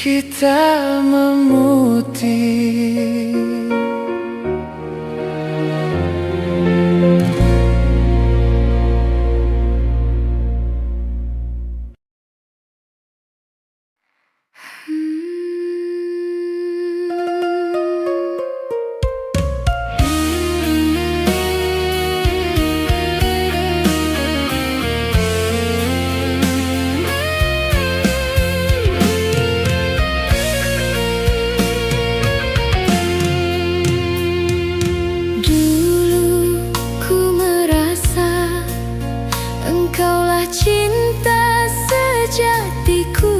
kita memutih. Engkaulah cinta sejatiku,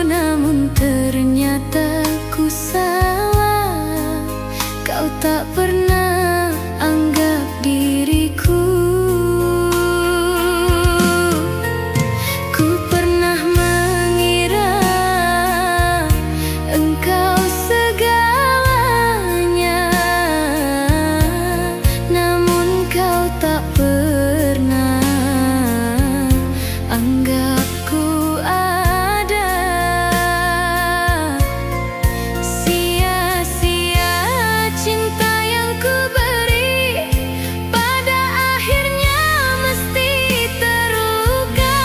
namun ternyata ku salah. Kau tak pernah anggap diriku. Ku pernah mengira engkau segalanya, namun kau tak pernah anggapku ada. Sia-sia cinta yang ku beri, pada akhirnya mesti terluka.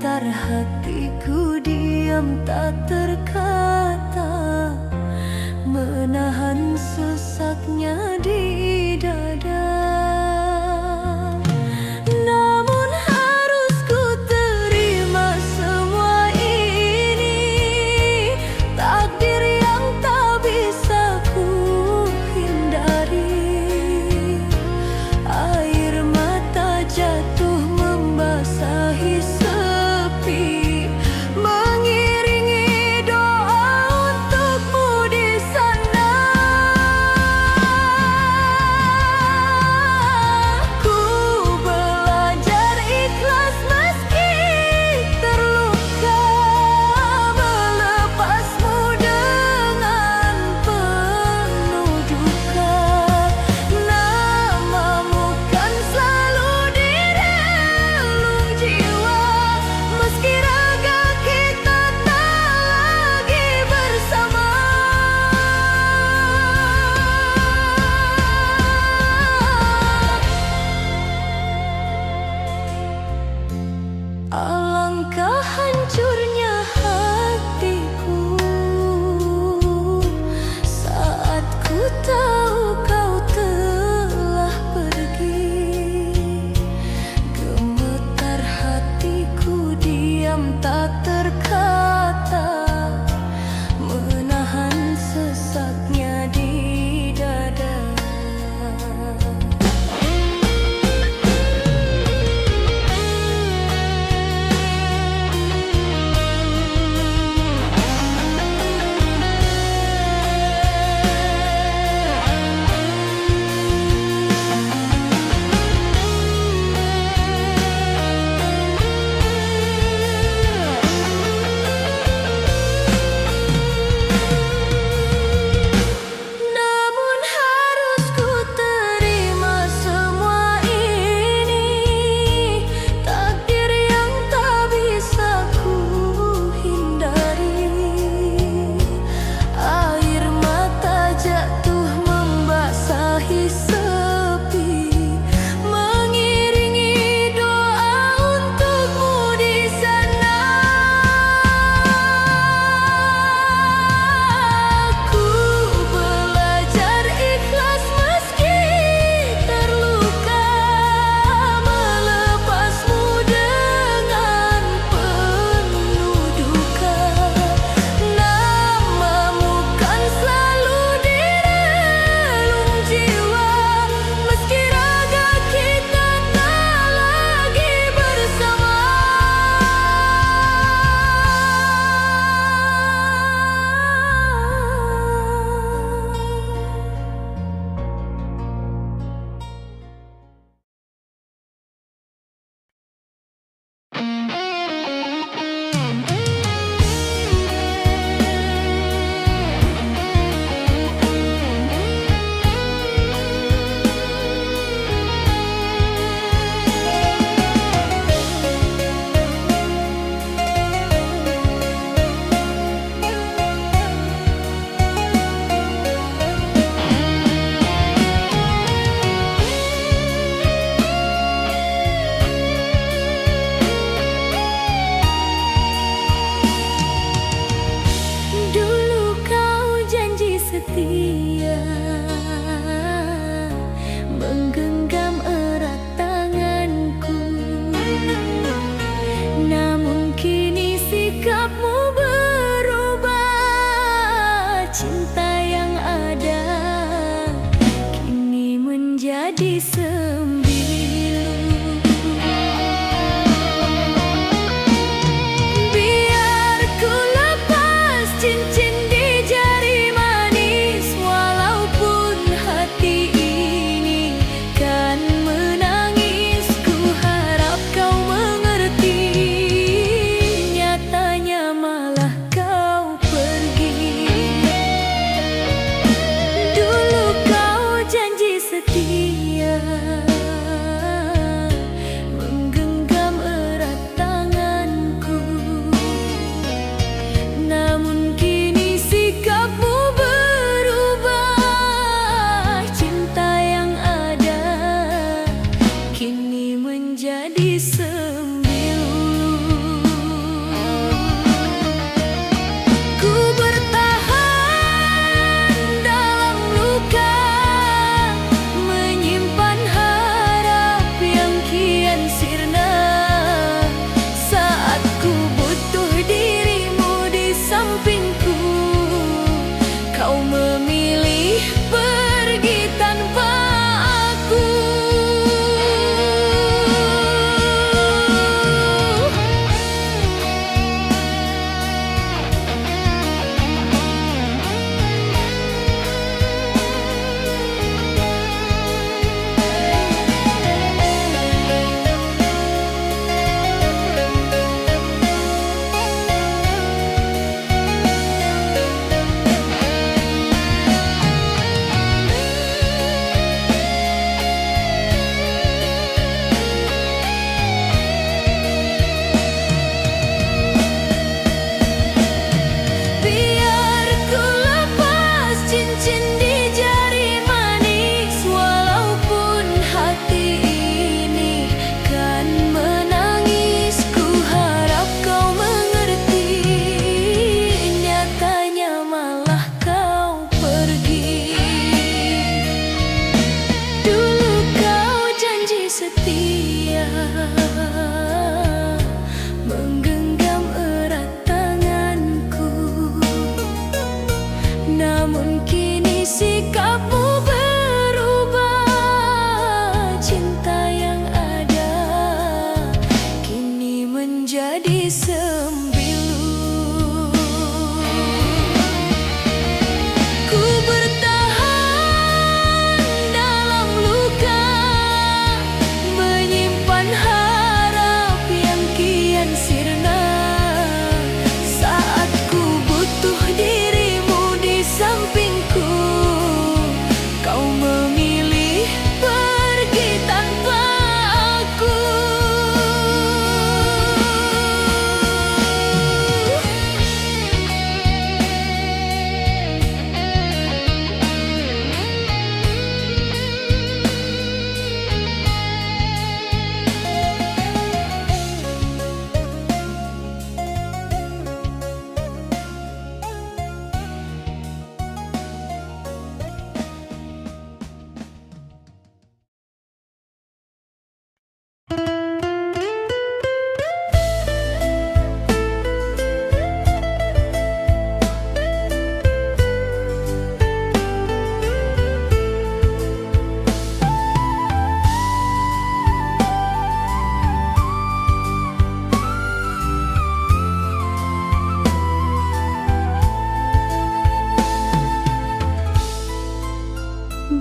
Gemetar hatiku diam tak terkata, menahan sesaknya di dada. Namun harus ku terima semua ini, takdir yang tak bisa ku hindari. Air mata jatuh membasahi sepi, mengiringi doa untukmu di sana. Ku belajar ikhlas meski terluka, melepasmu dengan penuh duka. Namamu kan selalu di relung jiwa, meski raga kita tak lagi bersama. Alangkah hancurnya hatiku saat ku tahu kau telah pergi. Gemetar hatiku diam tak terkata, menahan sesaknya di dada. Namun harus ku terima semua ini, takdir yang tak bisa ku hindari. Air mata jatuh membasahi sepi, mengiringi doa untukmu di sana. Ku belajar ikhlas meski terluka, melepasmu dengan penuh duka. Namamu kan selalu di relung jiwa, meski raga kita tak lagi bersama. di sembilu. Ku bertahan dalam luka, menyimpan harap yang kian sirna. Saat ku butuh dirimu di sampingku, kau memilih pergi tanpa aku.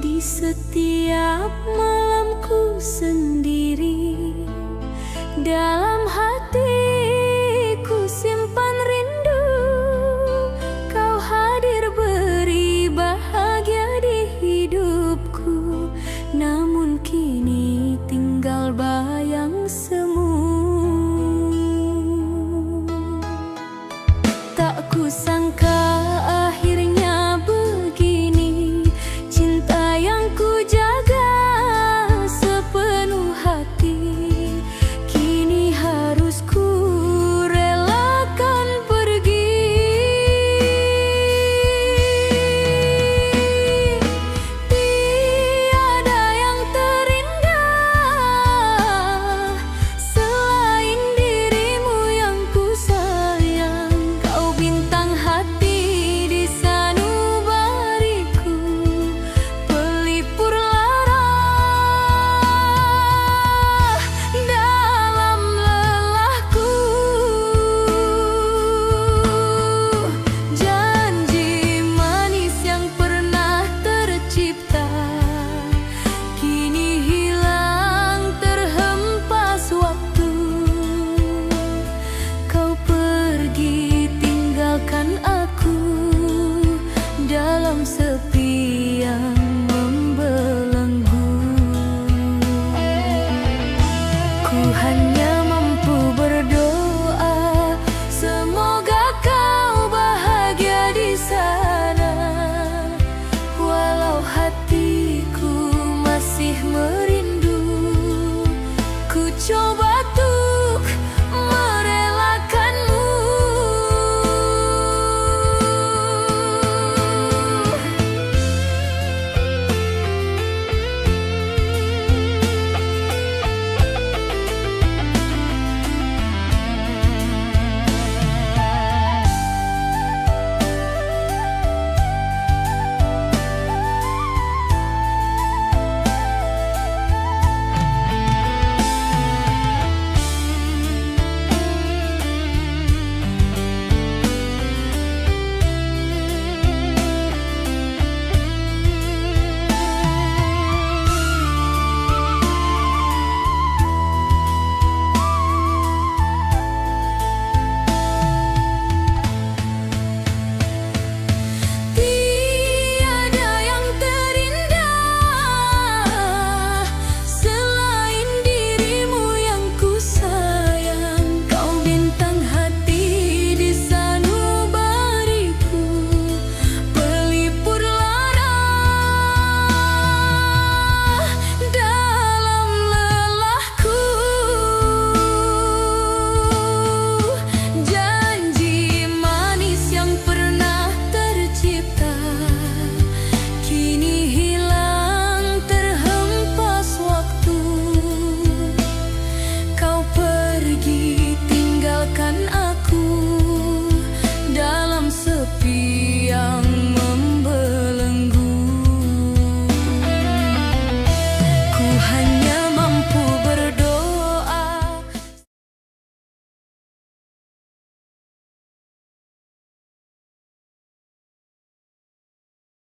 Di setiap malamku sendiri dalam